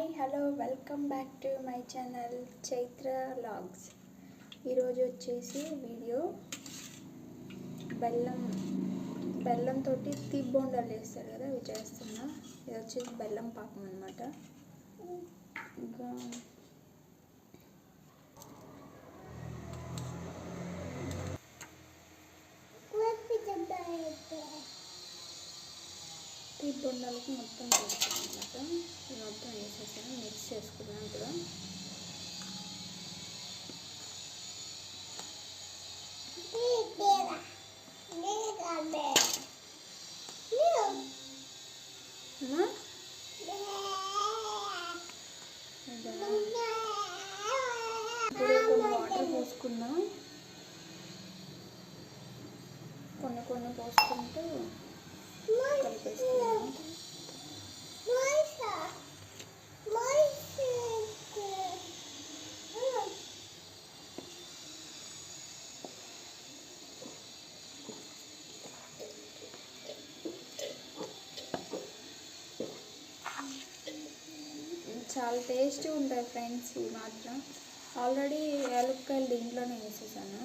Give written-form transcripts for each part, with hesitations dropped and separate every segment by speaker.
Speaker 1: Hi hello welcome back to my channel Chaitra vlogs. ఈరోజు వచ్చేసి video బెల్లంతో తీపి బోండాలు చేస్తారు కదా, అవి చేస్తున్నా. ఇది వచ్చేసి బెల్లం పాకం అన్నమాట. ఇంకా తీపి బొండాలకి మొత్తం వేస్తాను అన్నమాట. ఇది మొత్తం వేసేసాను, మిక్స్ చేసుకున్నాను కూడా. ఇప్పుడు కొన్ని వాటర్ పోసుకున్నాం, కొన్ని పోసుకుంటూ కలిపేసుకున్నాం. చాలా టేస్టీగా ఉంటాయి ఫ్రెండ్స్. ఇవి మాత్రం ఆల్రెడీ యాలక్కాయలు దీంట్లోనే వేసేసాను.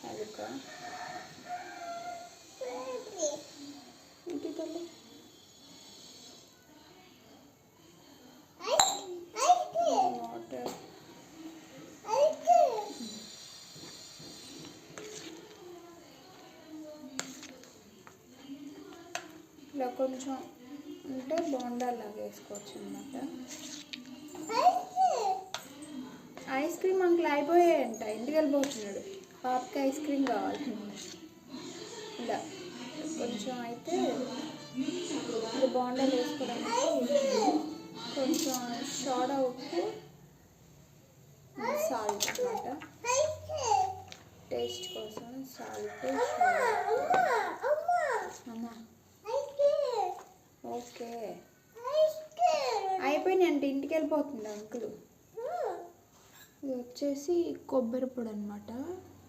Speaker 1: యాలక్కాయ ఇంటికెళ్ళి వాటర్ ఇలా కొంచెం ఉంటే బోండాలాగా వేసుకోవచ్చు అన్నమాట. ఐస్ క్రీమ్ అంకుల్ అయిపోయాయంట, ఇంటికి వెళ్ళిపోతున్నాడు. పాపకి ఐస్ క్రీమ్ కావాలి. ఇలా కొంచెం అయితే ఇది బోండాలు వేసుకోవడానికి కొంచెం సోడా, ఉప్పు, సాల్ట్ అన్నమాట. టేస్ట్ కోసం సాల్ట్, అమ్మా ఓకే అయిపోయినాయి అంటే ఇంటికి వెళ్ళిపోతుంది అంకుల్. ఇది వచ్చేసి కొబ్బరి పొడి అన్నమాట.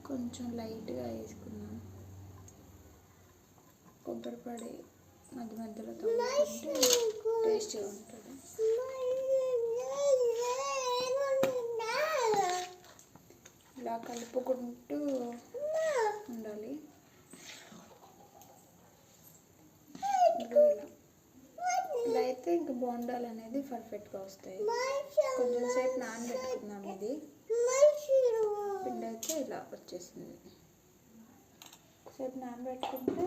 Speaker 1: కొంచెం లైట్గా వేసుకున్నాను. కొబ్బరి పొడి మధ్య మధ్యలో తగ్గుతుంటే టేస్ట్గా ఉంటుంది. ఇలా కలుపుకుంటూ ఉండాలి. ఇలా అయితే ఇంక బోండాలు అనేది పర్ఫెక్ట్గా వస్తాయి. కొంచెం సేపు నానబెట్టుకున్నాం. ఇది పిండి అయితే ఇలా వచ్చేసింది. సేపు నానబెట్టుకుంటే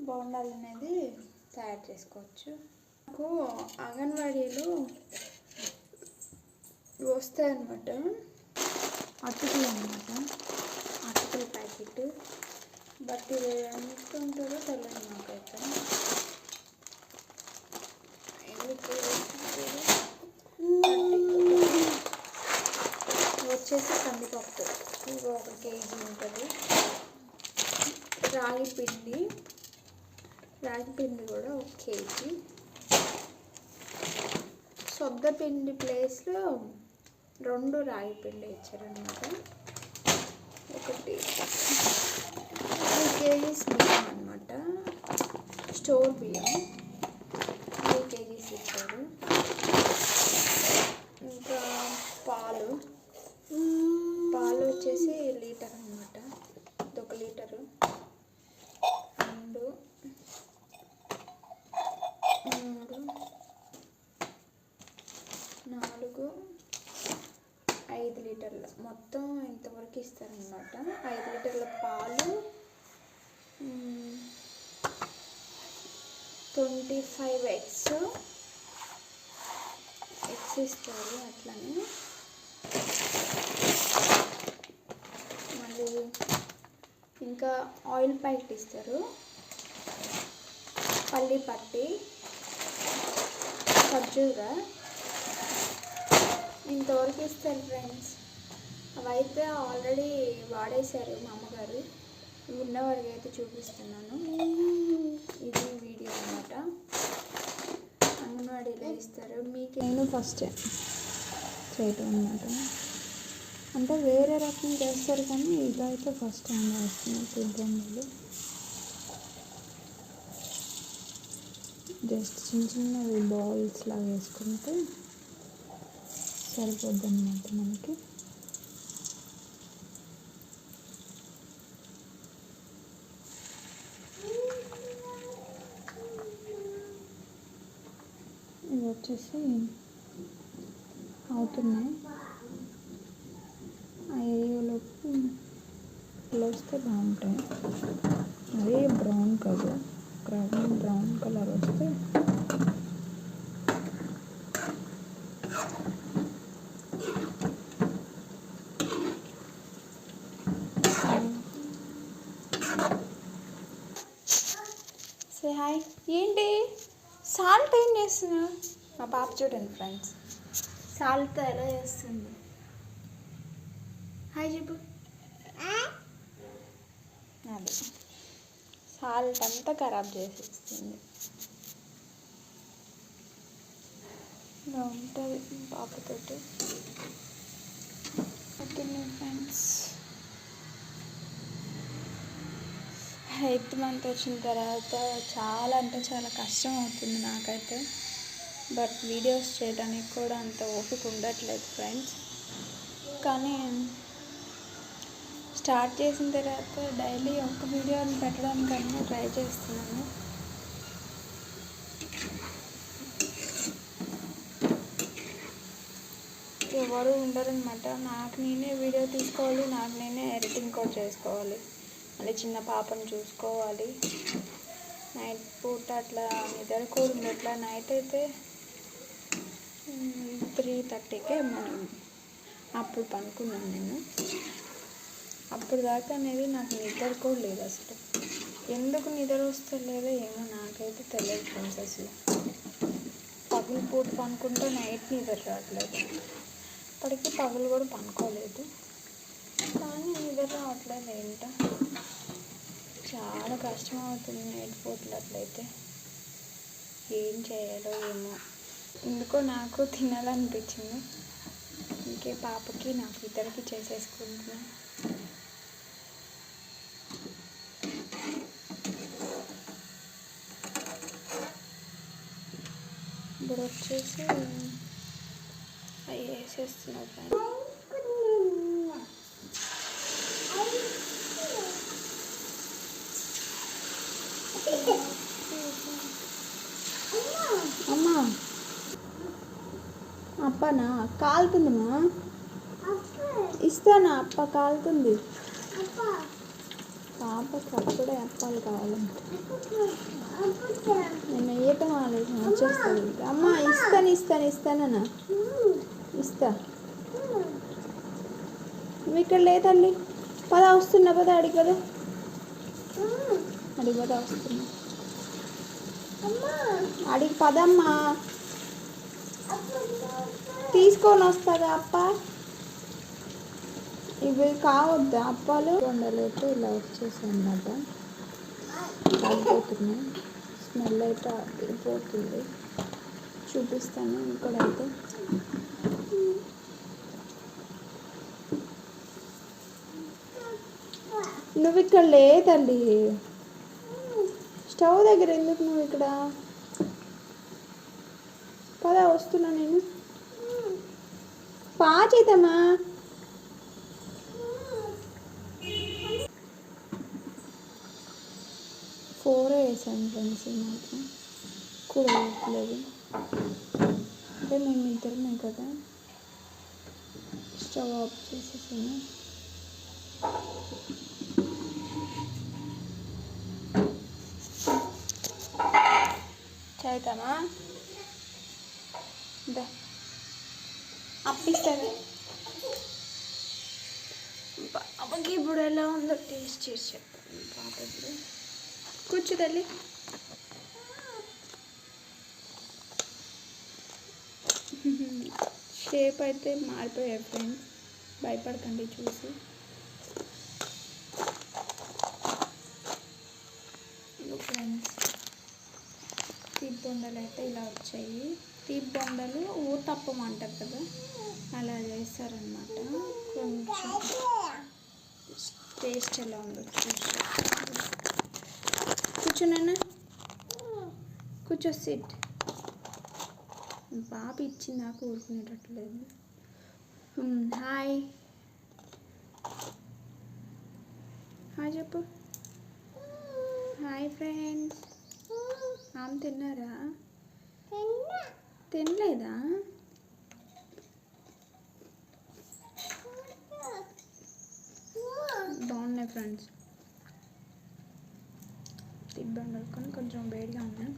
Speaker 1: బోండాలు అనేది తయారు చేసుకోవచ్చు. నాకు అంగన్వాడీలో వస్తాయన్నమాట, అటుకులు అన్నమాట, అటుకుల ప్యాకెట్. బట్ ఇది ఎంత ఉంటుందో తెలియదు నాకైతే. వచ్చేసి కందిపప్పు, ఇది 1 కేజీ ఉంటుంది. రాగి పిండి కూడా 1 కేజీ. సొద్ద పిండి ప్లేస్లో 2 రాగి పిండి ఇచ్చారనమాట. 3 కేజీస్ బియ్యం అన్నమాట, స్టోర్ బియ్యం 3 కేజీస్ ఇచ్చారు. ఇంకా పాలు వచ్చేసి లీటర్ అన్నమాట. 1 లీటరు. 2 3 4 5 లీటర్లు మొత్తం ఇంతవరకు ఇస్తారనమాట. 5 లీటర్ల పాలు, 25 ఎగ్స్ ఇస్తారు. అట్లనే మళ్ళీ ఇంకా ఆయిల్ ప్యాకెట్ ఇస్తారు, పల్లి పట్టి, ఖర్జూర, ఇంతవరకు ఇస్తారు ఫ్రెండ్స్. అవైతే ఆల్రెడీ వాడేశారు మా అమ్మగారు. ఉన్నవారికి అయితే చూపిస్తున్నాను. ఇది వీడియో అన్నమాట. అంగన్వాడీలో ఇస్తారు. మీకు నేను ఫస్ట్ చేయటం అన్నమాట. అంటే వేరే రకం చేస్తారు కానీ ఇదైతే ఫస్ట్ టైం చేస్తున్నారు. జస్ట్ చిన్న చిన్నవి బాల్స్ లాగా వేసుకుంటే సరిపోద్ది అన్నమాట మనకి. ఇవి వచ్చేసి అవుతున్నాయి. ఆ ఏరియాలోకి ఇలా వస్తే బాగుంటాయి. అదే బ్రౌన్ కలర్ బ్రౌన్ కలర్ వస్తే సే హాయ్. ఏంటి సాల్ట్ ఏం చేస్తున్నావు? మా పాప చూడండి ఫ్రెండ్స్, సాల్ట్ ఎలా చేస్తుంది. హాయ్ చెప్పు. అది సాల్ట్ అంతా ఖరాబ్ చేసేస్తుంది. ఇలా ఉంటుంది పాపతోటి. ఓకే ఫ్రెండ్స్, 8th మంత్ వచ్చిన తర్వాత చాలా అంటే చాలా కష్టం అవుతుంది నాకైతే. బట్ వీడియోస్ చేయడానికి కూడా అంత ఓపిక ఉండట్లేదు ఫ్రెండ్స్. కానీ స్టార్ట్ చేసిన తర్వాత డైలీ ఒక వీడియోని పెట్టడానికన్నా ట్రై చేస్తున్నాను. ఎవరు ఉండరనమాట. నాకు నేనే వీడియో తీసుకోవాలి, నాకు నేనే ఎడిటింగ్ కూడా చేసుకోవాలి, మళ్ళీ చిన్న పాపను చూసుకోవాలి. నైట్ పూట అట్లా నిద్రకూడదు. అట్లా నైట్ అయితే 3:30కే మనం అప్పుడు పనుకున్నాను నేను. అప్పుడు దాకా అనేది నాకు నిద్ర కూడా లేదు అసలు. ఎందుకు నిద్ర వస్తలేదో ఏమో నాకైతే తెలియదు ఫ్రెండ్స్. అసలు పగులు పూట పనుకుంటే నైట్ నిద్ర రావట్లేదు. ఇప్పటికీ పగులు కూడా పనుకోలేదు, కానీ నిద్ర రావట్లేదు. ఏంటో చాలా కష్టం అవుతుంది నైట్ పూటలు. అట్లయితే ఏం చేయాలో ఏమో. ఎందుకో నాకు తినాలనిపించింది. ఇంకే పాపకి నాకు ఇద్దరికి చేసేసుకుంటున్నాను. ఇప్పుడు వచ్చేసి అవి వేసేస్తున్నాను ఫ్రెండ్స్. అమ్మా అప్పనా కాలుతుందమ్మా, ఇస్తానా? అప్ప కాలుతుంది. పాపకి అప్పుడే అప్పాలు కావాలంటే నేను వేయటం ఆలోచన వచ్చేస్తుంది. అమ్మ ఇస్తానన్నా ఇస్తా. నువ్వు ఇక్కడ లేదండి. పద వస్తున్నా, పద అడిగి పద వస్తున్నా. అడిగి పదమ్మా, తీసుకొని వస్తుందా అప్ప? ఇవి కావద్దా అప్పాలు? వండలేక ఇలా వచ్చేసి అన్నమాట. కాలిపోతున్నాయి. స్మెల్ అయితే వెళ్ళిపోతుంది. చూపిస్తాను ఇక్కడైతే. నువ్వు ఇక్కడ లేదండి. స్టవ్ దగ్గర ఎందుకు నువ్వు ఇక్కడ? పద వస్తున్నా నేను. పాచేతమ్మా. ఫోర్ వేసాను ఫ్రెండ్స్. మాత్రం కూడా వేయట్లేదు అంటే మేము ఇద్దరమే కదా. స్టవ్ ఆఫ్ చేసేసాను. చేద్దామా? అప్పిస్తాను. పాపకి ఇప్పుడు ఎలా ఉందో టేస్ట్ చేసి చెప్తాను. పాప ఇప్పుడు కూర్చో తల్లి. షేప్ అయితే మారిపోయాయి ఫ్రెండ్స్, భయపడకండి చూసి. ఫ్రెండ్స్ తీపి బొండలు అయితే ఇలా వచ్చాయి. తీపి బొండలు ఊతప్పం అంటారు కదా, అలా చేస్తారనమాట. కొంచెం టేస్ట్ ఎలా ఉందో చూసి. కూర్చున్నానా? కూర్చో సిట్. పాప ఇచ్చింది నాకు ఊరుకునేటట్లేదు. హాయ్ హాయ్ చెప్పు. Hi friends. ఆమె తిన్నారా? తినలేదా? బాగున్నాయి ఫ్రెండ్స్. తిబ్బండలు కానీ కొంచెం వేడిగా ఉన్నాయి.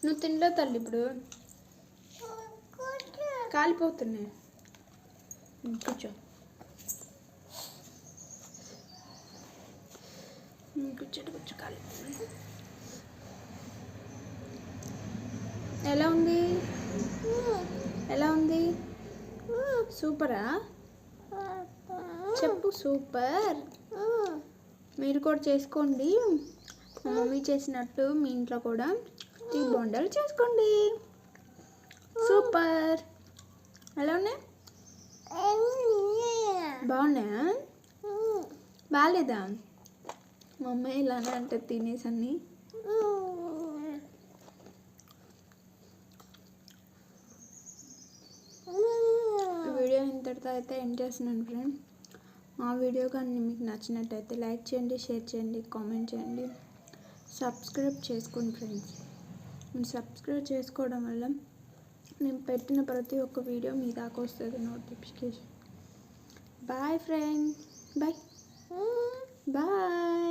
Speaker 1: నువ్వు తినలే తల్లి, ఇప్పుడు కాలిపోతున్నాయి. కూర్చో కూర్చో కాలిపోతున్నాయి. ఎలా ఉంది? ఎలా ఉంది? సూపరా? చెప్పు సూపర్. మీరు కూడా చేసుకోండి, మా మమ్మీ చేసినట్టు మీ ఇంట్లో కూడా ఈ బొండాలు చేసుకోండి. సూపర్. ఎలా ఉన్నాయి? బాగున్నాయా? బాగాలేదా? మా అమ్మ ఇలానే అంటే తినేసన్ని. వీడియో ఇంతటితో అయితే ఎండ్ చేస్తున్నాను ఫ్రెండ్. మా వీడియో కానీ మీకు నచ్చినట్టయితే లైక్ చేయండి, షేర్ చేయండి, కామెంట్ చేయండి, సబ్స్క్రైబ్ చేసుకోండి ఫ్రెండ్స్. మీరు సబ్స్క్రైబ్ చేసుకోవడం వల్ల నేను పెట్టిన ప్రతి ఒక్క వీడియో మీ దాకా వస్తుంది notification. Bye friend. Bye bye.